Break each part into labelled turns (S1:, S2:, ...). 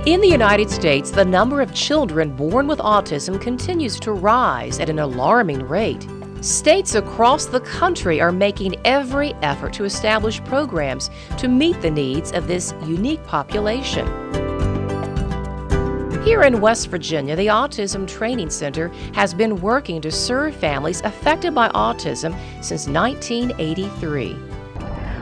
S1: In the United States, the number of children born with autism continues to rise at an alarming rate. States across the country are making every effort to establish programs to meet the needs of this unique population. Here in West Virginia, the Autism Training Center has been working to serve families affected by autism since 1983.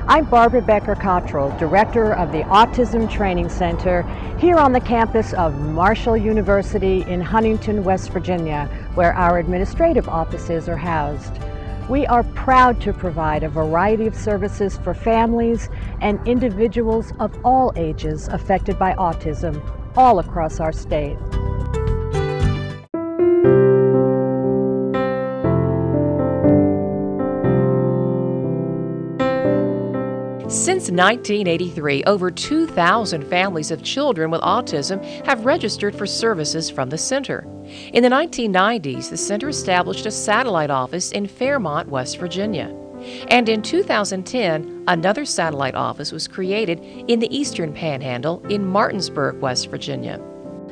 S2: I'm Barbara Becker-Cottrell, Director of the Autism Training Center here on the campus of Marshall University in Huntington, West Virginia, where our administrative offices are housed. We are proud to provide a variety of services for families and individuals of all ages affected by autism all across our state.
S1: Since 1983, over 2,000 families of children with autism have registered for services from the center. In the 1990s, the center established a satellite office in Fairmont, West Virginia. And in 2010, another satellite office was created in the Eastern Panhandle in Martinsburg, West Virginia.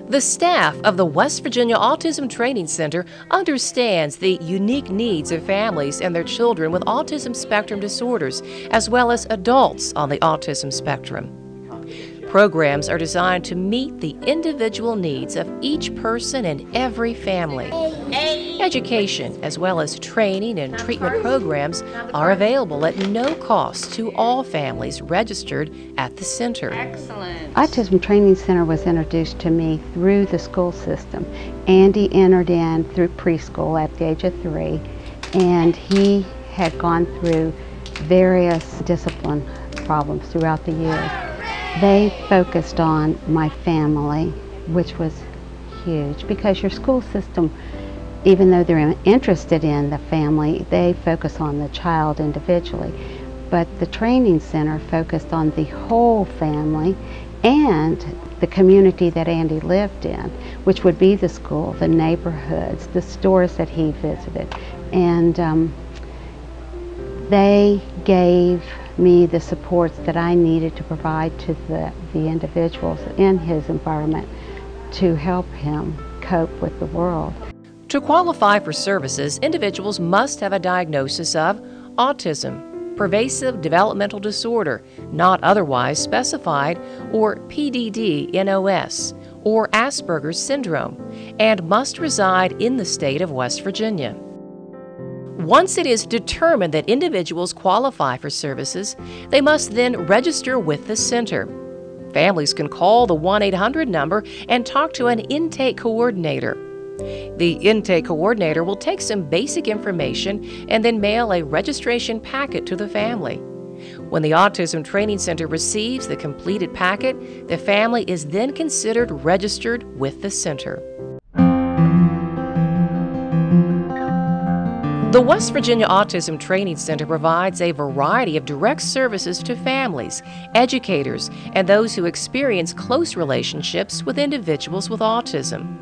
S1: The staff of the West Virginia Autism Training Center understands the unique needs of families and their children with autism spectrum disorders, as well as adults on the autism spectrum. Programs are designed to meet the individual needs of each person and every family. Education, as well as training and treatment programs, are available at no cost to all families registered at the center.
S3: Excellent. Autism Training Center was introduced to me through the school system. Andy entered in through preschool at the age of 3, and he had gone through various discipline problems throughout the years. They focused on my family, which was huge, because your school system, even though they're interested in the family, they focus on the child individually. But the training center focused on the whole family and the community that Andy lived in, which would be the school, the neighborhoods, the stores that he visited. And they gave me the supports that I needed to provide to the individuals in his environment to help him cope with the world.
S1: To qualify for services, individuals must have a diagnosis of autism, pervasive developmental disorder, not otherwise specified, or PDD-NOS, or Asperger's syndrome, and must reside in the state of West Virginia. Once it is determined that individuals qualify for services, they must then register with the center. Families can call the 1-800 number and talk to an intake coordinator. The intake coordinator will take some basic information and then mail a registration packet to the family. When the Autism Training Center receives the completed packet, the family is then considered registered with the center. The West Virginia Autism Training Center provides a variety of direct services to families, educators, and those who experience close relationships with individuals with autism.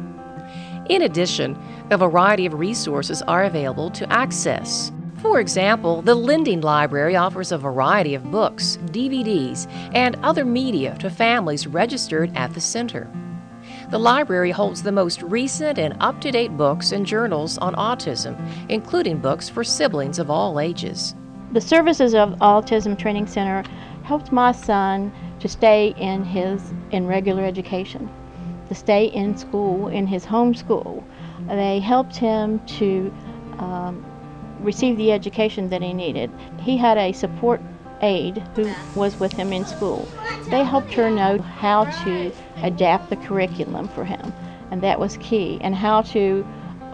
S1: In addition, a variety of resources are available to access. For example, the Lending Library offers a variety of books, DVDs, and other media to families registered at the center. The library holds the most recent and up-to-date books and journals on autism, including books for siblings of all ages.
S4: The services of Autism Training Center helped my son to stay in regular education, to stay in school, in his home school. They helped him to receive the education that he needed. He had a support aide who was with him in school. They helped her know how to adapt the curriculum for him, and that was key, and how to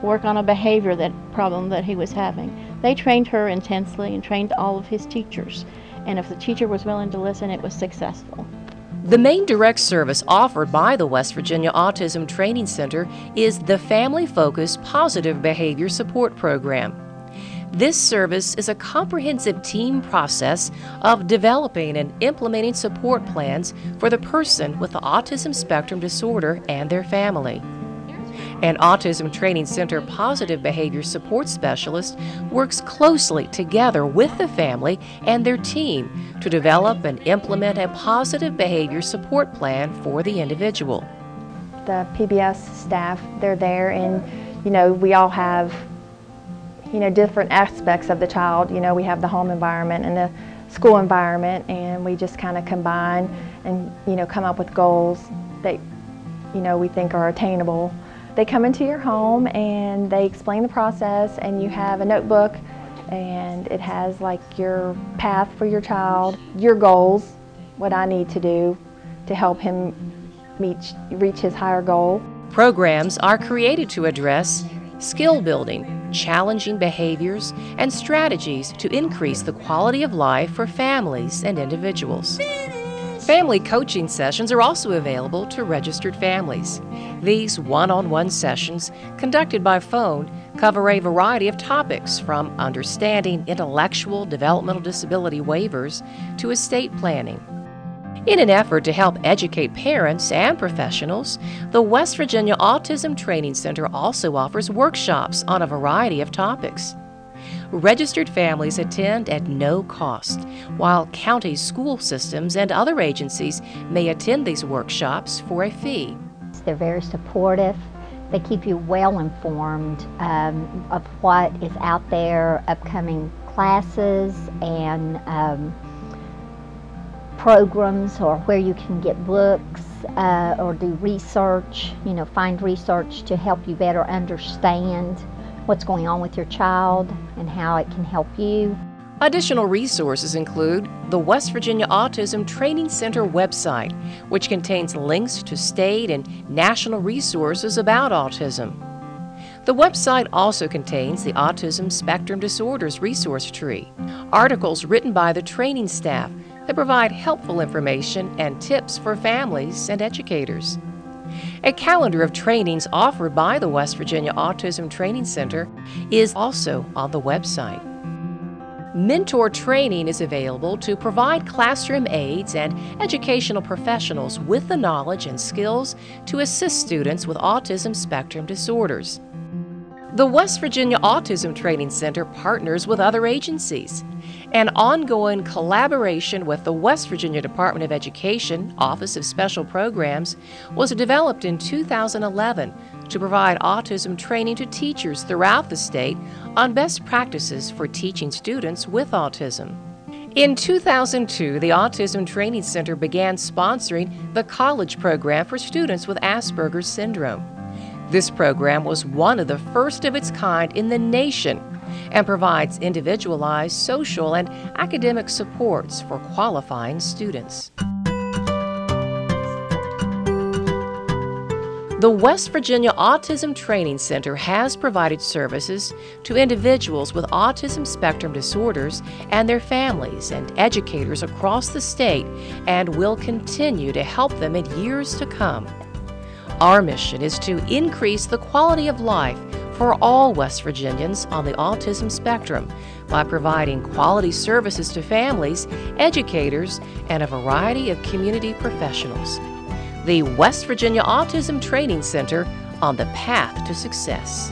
S4: work on a behavior problem that he was having. They trained her intensely and trained all of his teachers, and if the teacher was willing to listen, it was successful.
S1: The main direct service offered by the West Virginia Autism Training Center is the Family-Focused Positive Behavior Support Program. This service is a comprehensive team process of developing and implementing support plans for the person with the autism spectrum disorder and their family. An Autism Training Center positive behavior support specialist works closely together with the family and their team to develop and implement a positive behavior support plan for the individual.
S5: the PBS staff, they're there, and we all have different aspects of the child. We have the home environment and the school environment, and we just kind of combine and come up with goals that we think are attainable. They come into your home and they explain the process, and you have a notebook, and it has like your path for your child, your goals, what I need to do to help him reach his higher goal.
S1: Programs are created to address skill building, challenging behaviors, and strategies to increase the quality of life for families and individuals. Family coaching sessions are also available to registered families. These one-on-one sessions, conducted by phone, cover a variety of topics from understanding intellectual developmental disability waivers to estate planning. In an effort to help educate parents and professionals, the West Virginia Autism Training Center also offers workshops on a variety of topics. Registered families attend at no cost, while county school systems and other agencies may attend these workshops for a fee.
S6: They're very supportive. They keep you well informed of what is out there, upcoming classes and programs, or where you can get books or do research, find research to help you better understand what's going on with your child and how it can help you.
S1: Additional resources include the West Virginia Autism Training Center website, which contains links to state and national resources about autism. The website also contains the Autism Spectrum Disorders resource tree, articles written by the training staff that provide helpful information and tips for families and educators. A calendar of trainings offered by the West Virginia Autism Training Center is also on the website. Mentor training is available to provide classroom aides and educational professionals with the knowledge and skills to assist students with autism spectrum disorders. The West Virginia Autism Training Center partners with other agencies. An ongoing collaboration with the West Virginia Department of Education Office of Special Programs was developed in 2011 to provide autism training to teachers throughout the state on best practices for teaching students with autism. In 2002, the Autism Training Center began sponsoring the college program for students with Asperger's syndrome. This program was one of the first of its kind in the nation and provides individualized social and academic supports for qualifying students. The West Virginia Autism Training Center has provided services to individuals with autism spectrum disorders and their families and educators across the state, and will continue to help them in years to come. Our mission is to increase the quality of life for all West Virginians on the autism spectrum by providing quality services to families, educators, and a variety of community professionals. The West Virginia Autism Training Center, on the path to success.